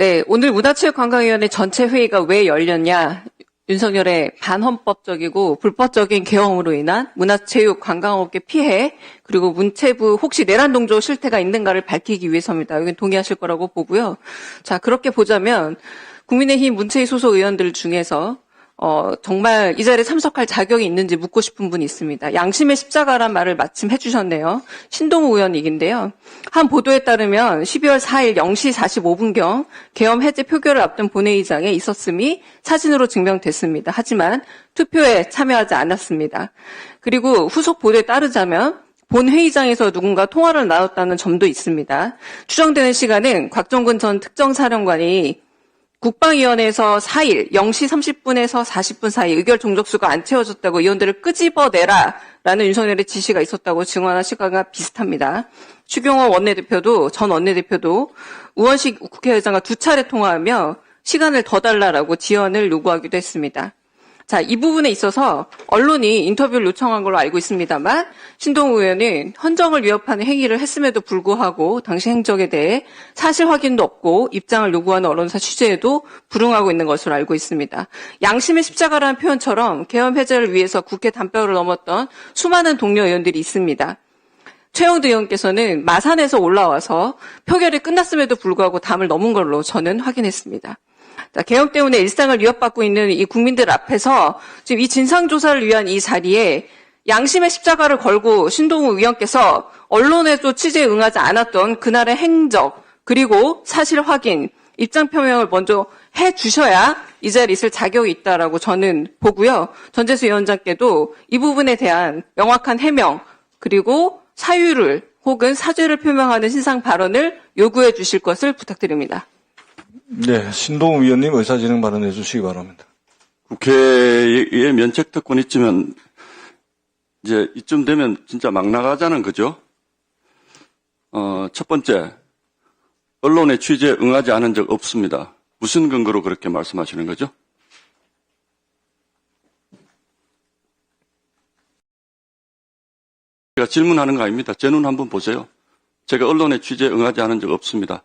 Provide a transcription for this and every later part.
네, 오늘 문화체육관광위원회 전체 회의가 왜 열렸냐? 윤석열의 반헌법적이고 불법적인 계엄으로 인한 문화체육관광업계 피해, 그리고 문체부 혹시 내란 동조 실태가 있는가를 밝히기 위해서입니다. 여긴 동의하실 거라고 보고요. 자, 그렇게 보자면 국민의힘 문체위 소속 의원들 중에서 정말 이 자리에 참석할 자격이 있는지 묻고 싶은 분이 있습니다. 양심의 십자가란 말을 마침 해주셨네요. 신동우 의원이긴데요. 한 보도에 따르면 12월 4일 0시 45분경 계엄 해제 표결을 앞둔 본회의장에 있었음이 사진으로 증명됐습니다. 하지만 투표에 참여하지 않았습니다. 그리고 후속 보도에 따르자면 본회의장에서 누군가 통화를 나눴다는 점도 있습니다. 추정되는 시간은 곽정근 전 특정사령관이 국방위원회에서 4일 0시 30분에서 40분 사이 의결 종족수가 안 채워졌다고 의원들을 끄집어내라라는 윤석열의 지시가 있었다고 증언한 시간과 비슷합니다. 추경호 원내대표도 전 원내대표도 우원식 국회의장과 2차례 통화하며 시간을 더 달라라고 지연을 요구하기도 했습니다. 자, 이 부분에 있어서 언론이 인터뷰를 요청한 걸로 알고 있습니다만 신동우 의원은 헌정을 위협하는 행위를 했음에도 불구하고 당시 행적에 대해 사실 확인도 없고 입장을 요구하는 언론사 취재에도 불응하고 있는 것으로 알고 있습니다. 양심의 십자가라는 표현처럼 계엄 해제를 위해서 국회 담벼락을 넘었던 수많은 동료 의원들이 있습니다. 최영두 의원께서는 마산에서 올라와서 표결이 끝났음에도 불구하고 담을 넘은 걸로 저는 확인했습니다. 자, 계엄 때문에 일상을 위협받고 있는 이 국민들 앞에서 지금 이 진상조사를 위한 이 자리에 양심의 십자가를 걸고 신동우 의원께서 언론에도 취재에 응하지 않았던 그날의 행적, 그리고 사실 확인, 입장 표명을 먼저 해 주셔야 이 자리에 있을 자격이 있다라고 저는 보고요. 전재수 위원장께도 이 부분에 대한 명확한 해명, 그리고 사유를 혹은 사죄를 표명하는 신상 발언을 요구해 주실 것을 부탁드립니다. 네, 신동우 위원님 의사진행 발언해 주시기 바랍니다. 국회의 면책특권 있으면 이제 이쯤 되면 진짜 막 나가자는 거죠. 첫 번째, 언론의 취재에 응하지 않은 적 없습니다. 무슨 근거로 그렇게 말씀하시는 거죠? 제가 질문하는 거 아닙니다. 제 눈 한번 보세요. 제가 언론의 취재에 응하지 않은 적 없습니다.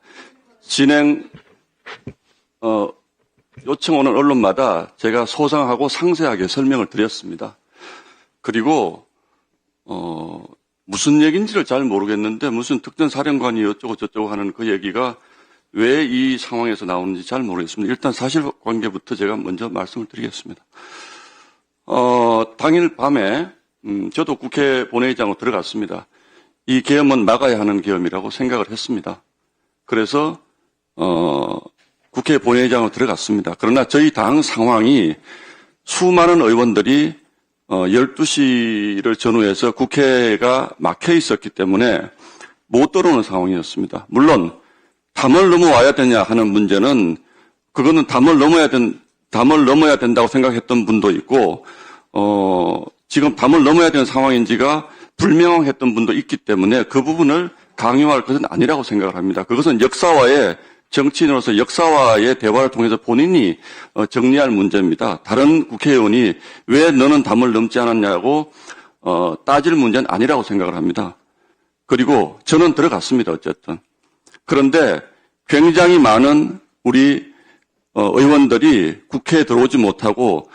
요청 오는 언론마다 제가 소상하고 상세하게 설명을 드렸습니다. 그리고, 무슨 얘기인지를 잘 모르겠는데 무슨 특정 사령관이 어쩌고 저쩌고 하는 그 얘기가 왜 이 상황에서 나오는지 잘 모르겠습니다. 일단 사실관계부터 제가 먼저 말씀을 드리겠습니다. 당일 밤에, 저도 국회 본회의장으로 들어갔습니다. 이 계엄은 막아야 하는 계엄이라고 생각을 했습니다. 그래서, 국회 본회의장으로 들어갔습니다. 그러나 저희 당 상황이 수많은 의원들이 12시를 전후해서 국회가 막혀 있었기 때문에 못 들어오는 상황이었습니다. 물론 담을 넘어와야 되냐 하는 문제는 그거는 담을 넘어야 된다고 생각했던 분도 있고 지금 담을 넘어야 되는 상황인지가 불명확했던 분도 있기 때문에 그 부분을 강요할 것은 아니라고 생각을 합니다. 그것은 정치인으로서 역사와의 대화를 통해서 본인이 정리할 문제입니다. 다른 국회의원이 왜 너는 담을 넘지 않았냐고 따질 문제는 아니라고 생각을 합니다. 그리고 저는 들어갔습니다. 어쨌든. 그런데 굉장히 많은 우리 의원들이 국회에 들어오지 못하고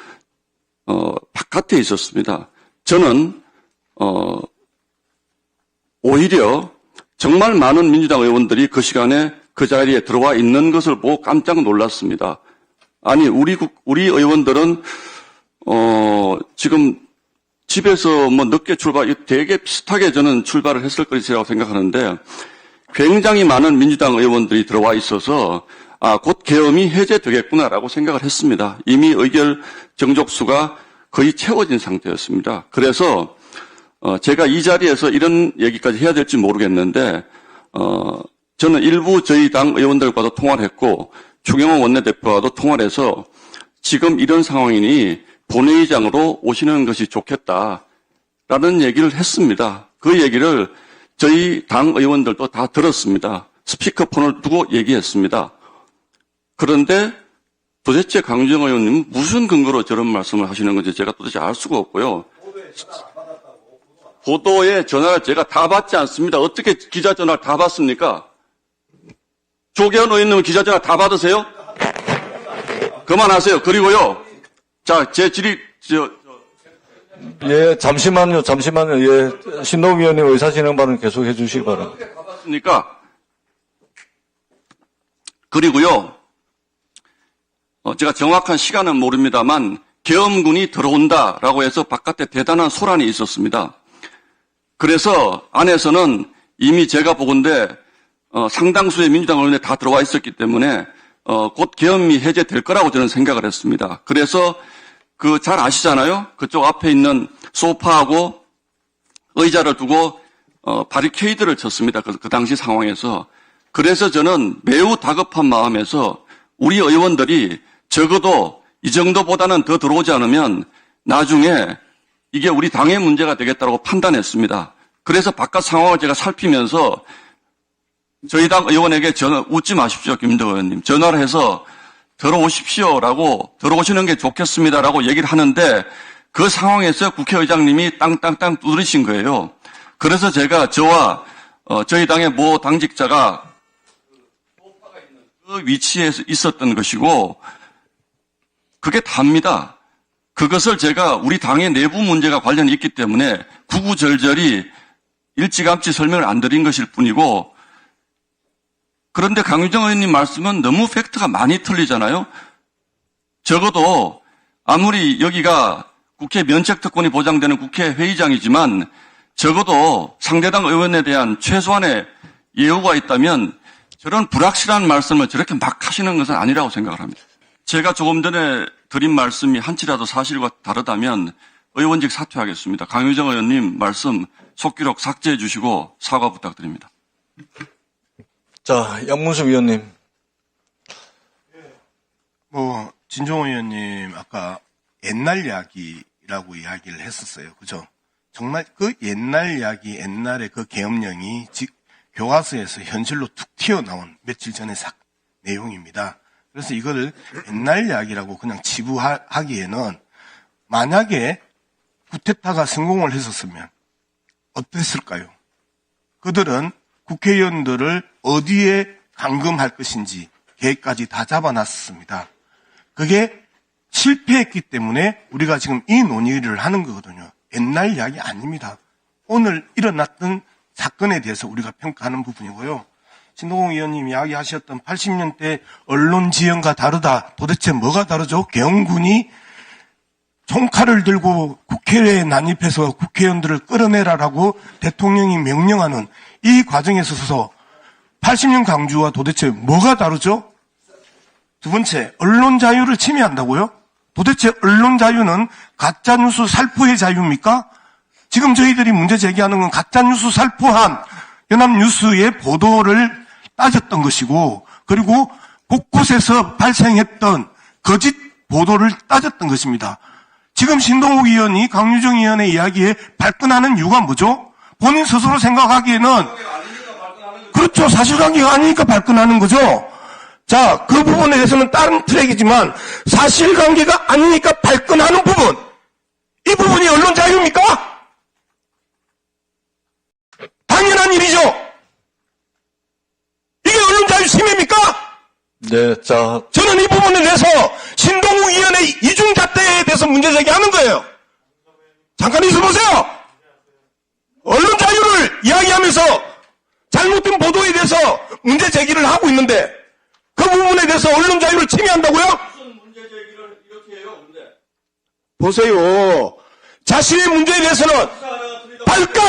바깥에 있었습니다. 저는 오히려 정말 많은 민주당 의원들이 그 시간에 그 자리에 들어와 있는 것을 보고 깜짝 놀랐습니다. 아니, 우리 의원들은, 지금 집에서 늦게 되게 비슷하게 저는 출발을 했을 것이라고 생각하는데 굉장히 많은 민주당 의원들이 들어와 있어서 곧 계엄이 해제되겠구나라고 생각을 했습니다. 이미 의결 정족수가 거의 채워진 상태였습니다. 그래서, 제가 이 자리에서 이런 얘기까지 해야 될지 모르겠는데, 저는 일부 저희 당 의원들과도 통화를 했고 추경호 원내대표와도 통화를 해서 지금 이런 상황이니 본회의장으로 오시는 것이 좋겠다라는 얘기를 했습니다. 그 얘기를 저희 당 의원들도 다 들었습니다. 스피커폰을 두고 얘기했습니다. 그런데 도대체 강주영 의원님은 무슨 근거로 저런 말씀을 하시는 건지 제가 도대체 알 수가 없고요. 보도에 전화를 제가 다 받지 않습니다. 어떻게 기자 전화를 다 받습니까? 조계현 의원님은 기자전화 다 받으세요? 그만하세요. 그리고요. 자, 제 질의, 예, 잠시만요. 예, 신동욱 위원님 의사진행 발언 계속해 주시기 바랍니다. 받았으니까. 그리고요. 제가 정확한 시간은 모릅니다만, 계엄군이 들어온다라고 해서 바깥에 대단한 소란이 있었습니다. 그래서 안에서는 이미 제가 보건대 상당수의 민주당 의원이 다 들어와 있었기 때문에 곧 계엄이 해제될 거라고 저는 생각을 했습니다. 그래서 그 잘 아시잖아요. 그쪽 앞에 있는 소파하고 의자를 두고 바리케이드를 쳤습니다. 그 당시 상황에서. 그래서 저는 매우 다급한 마음에서 우리 의원들이 적어도 이 정도보다는 더 들어오지 않으면 나중에 이게 우리 당의 문제가 되겠다고 판단했습니다. 그래서 바깥 상황을 제가 살피면서 저희 당 의원에게 웃지 마십시오, 김민덕 의원님. 전화를 해서 들어오십시오라고, 들어오시는 게 좋겠습니다라고 얘기를 하는데 그 상황에서 국회의장님이 땅땅땅 두드리신 거예요. 그래서 제가 저와 저희 당의 모 당직자가 그 위치에 있었던 것이고 그게 답니다. 그것을 제가 우리 당의 내부 문제가 관련이 있기 때문에 구구절절히 일찌감치 설명을 안 드린 것일 뿐이고 그런데 강유정 의원님 말씀은 너무 팩트가 많이 틀리잖아요. 적어도 아무리 여기가 국회 면책특권이 보장되는 국회 회의장이지만 적어도 상대당 의원에 대한 최소한의 예우가 있다면 저런 불확실한 말씀을 저렇게 막 하시는 것은 아니라고 생각을 합니다. 제가 조금 전에 드린 말씀이 한치라도 사실과 다르다면 의원직 사퇴하겠습니다. 강유정 의원님 말씀 속기록 삭제해 주시고 사과 부탁드립니다. 자, 양문수 위원님. 진종호 의원님 아까 옛날 이야기라고 이야기를 했었어요. 그죠? 정말 그 옛날 이야기, 옛날에 그 계엄령이 교과서에서 현실로 툭 튀어나온 며칠 전의 내용입니다. 그래서 이거를 옛날 이야기라고 그냥 치부하기에는 만약에 쿠데타가 성공을 했었으면 어땠을까요? 그들은 국회의원들을 어디에 감금할 것인지 계획까지 다 잡아놨습니다. 그게 실패했기 때문에 우리가 지금 이 논의를 하는 거거든요. 옛날 이야기 아닙니다. 오늘 일어났던 사건에 대해서 우리가 평가하는 부분이고요. 신동욱 의원님 이야기하셨던 80년대 언론 지형과 다르다. 도대체 뭐가 다르죠? 계엄군이 총칼을 들고 국회에 난입해서 국회의원들을 끌어내라라고 대통령이 명령하는 이 과정에 있어서 80년 강주와 도대체 뭐가 다르죠? 두 번째, 언론 자유를 침해한다고요? 도대체 언론 자유는 가짜뉴스 살포의 자유입니까? 지금 저희들이 문제 제기하는 건 가짜뉴스 살포한 연합뉴스의 보도를 따졌던 것이고 그리고 곳곳에서 발생했던 거짓 보도를 따졌던 것입니다. 지금 신동욱 의원이 강유정 의원의 이야기에 발끈하는 이유가 뭐죠? 본인 스스로 생각하기에는 그렇죠. 사실관계가 아니니까 발끈하는 거죠. 자, 그 부분에 대해서는 다른 트랙이지만 사실관계가 아니니까 발끈하는 부분 이 부분이 언론 자유입니까? 당연한 일이죠. 이게 언론 자유 침해입니까? 네, 자. 저는 이 부분에 대해서 신동욱 의원의 이중잣대에 대해서 문제 제기하는 거예요. 잠깐 있어보세요. 언론 자유를 이야기하면서 잘못된 보도에 대해서 문제 제기를 하고 있는데 그 부분에 대해서 언론 자유를 침해한다고요? 무슨 문제 제기를 이렇게 해요, 근데? 보세요. 자신의 문제에 대해서는 발끈!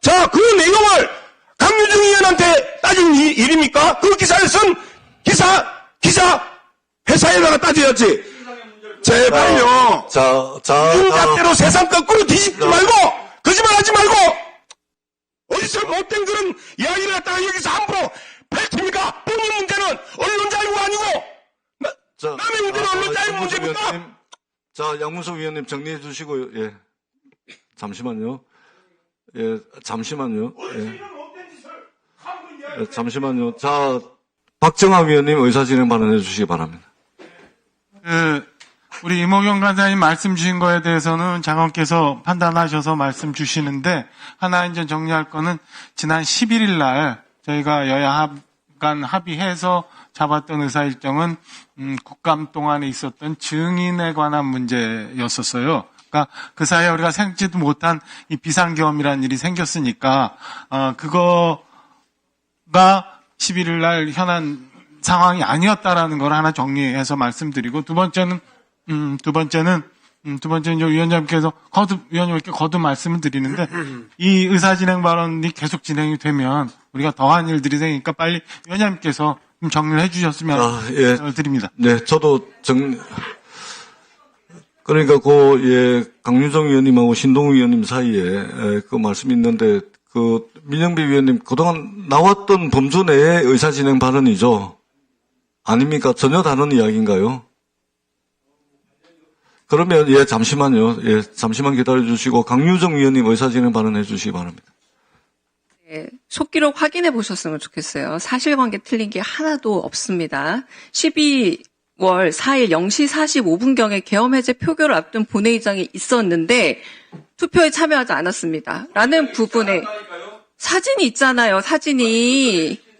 자, 그 내용을 강유정 의원한테 따진 일입니까? 그 기사를 쓴 기자 회사에다가 따져야지. 제발요. 이중잣대로 세상 거꾸로 뒤집지 말고 거짓말하지 말고 어디서 못된 그런 이야기를 갖다가 여기서 함부로 밝힙니까? 본인 문제는 언론 자유가 아니고 남의 문제는 언론 자유 문제입니까? 자, 양문석 위원님 정리해 주시고요. 예. 잠시만요. 예, 잠시만요. 예. 예, 잠시만요. 자, 박정아 위원님 의사진행 발언해 주시기 바랍니다. 우리 이모경 간사님 말씀 주신 거에 대해서는 장관께서 판단하셔서 말씀 주시는데 하나 이제 정리할 거는 지난 11일 날 저희가 여야 간 합의해서 잡았던 의사 일정은 국감 동안에 있었던 증인에 관한 문제였었어요. 그러니까 그 사이에 우리가 생각지도 못한 이 비상계엄이라는 일이 생겼으니까 그거가 11일 날 현안 상황이 아니었다라는 걸 하나 정리해서 말씀드리고 두 번째는 이제 위원장님께서 위원님께 거듭 말씀을 드리는데 이 의사진행 발언이 계속 진행이 되면 우리가 더한 일들이 생기니까 빨리 위원장님께서 좀 정리를 해주셨으면 드립니다. 네, 저도 그러니까 강윤정 의원님하고 신동욱 의원님 사이에 그 말씀이 있는데 민영배 위원님 그동안 나왔던 범주 내의 의사진행 발언이죠. 아닙니까? 전혀 다른 이야기인가요? 그러면 잠시만요. 잠시만 기다려 주시고 강유정 위원님 의사진행 발언해 주시기 바랍니다. 네, 속기록 확인해 보셨으면 좋겠어요. 사실관계 틀린 게 하나도 없습니다. 12월 4일 0시 45분경에 계엄 해제 표결을 앞둔 본회의장이 있었는데 투표에 참여하지 않았습니다. 라는 부분에 사진이 있잖아요. 사진이.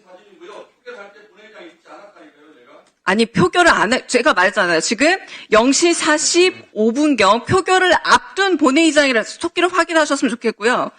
아니, 표결을 제가 말했잖아요. 지금 0시 45분경 표결을 앞둔 본회의장이라서 속기록 확인하셨으면 좋겠고요.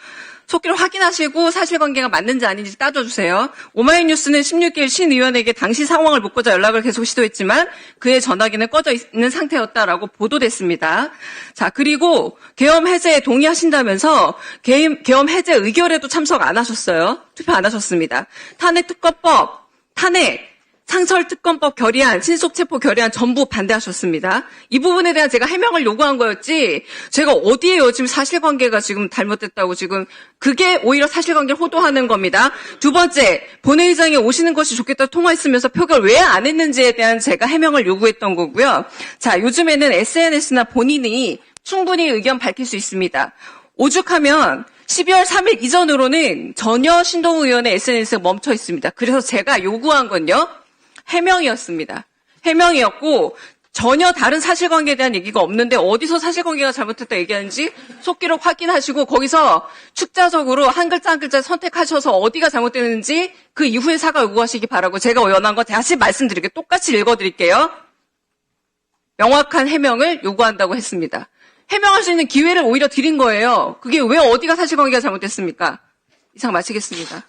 속기록 확인하시고 사실관계가 맞는지 아닌지 따져주세요. 오마이뉴스는 16일 신 의원에게 당시 상황을 묻고자 연락을 계속 시도했지만 그의 전화기는 꺼져 있는 상태였다라고 보도됐습니다. 자, 그리고 계엄 해제에 동의하신다면서 계엄 해제 의결에도 참석 안 하셨어요. 투표 안 하셨습니다. 탄핵특검법, 상설특검법 결의안, 신속체포 결의안 전부 반대하셨습니다. 이 부분에 대한 제가 해명을 요구한 거였지, 제가 어디에요? 지금 사실관계가 지금 잘못됐다고 지금, 그게 오히려 사실관계를 호도하는 겁니다. 두 번째, 본회의장에 오시는 것이 좋겠다 통화했으면서 표결 왜 안 했는지에 대한 제가 해명을 요구했던 거고요. 자, 요즘에는 SNS나 본인이 충분히 의견 밝힐 수 있습니다. 오죽하면 12월 3일 이전으로는 전혀 신동욱 의원의 SNS가 멈춰 있습니다. 그래서 제가 요구한 건요, 해명이었습니다. 해명이었고 전혀 다른 사실관계에 대한 얘기가 없는데 어디서 사실관계가 잘못했다 얘기하는지 속기록 확인하시고 거기서 축자적으로 한 글자 한 글자 선택하셔서 어디가 잘못됐는지 그 이후에 사과 요구하시기 바라고 제가 원한 거 다시 말씀드릴게요. 똑같이 읽어드릴게요. 명확한 해명을 요구한다고 했습니다. 해명할 수 있는 기회를 오히려 드린 거예요. 그게 왜 어디가 사실관계가 잘못됐습니까? 이상 마치겠습니다.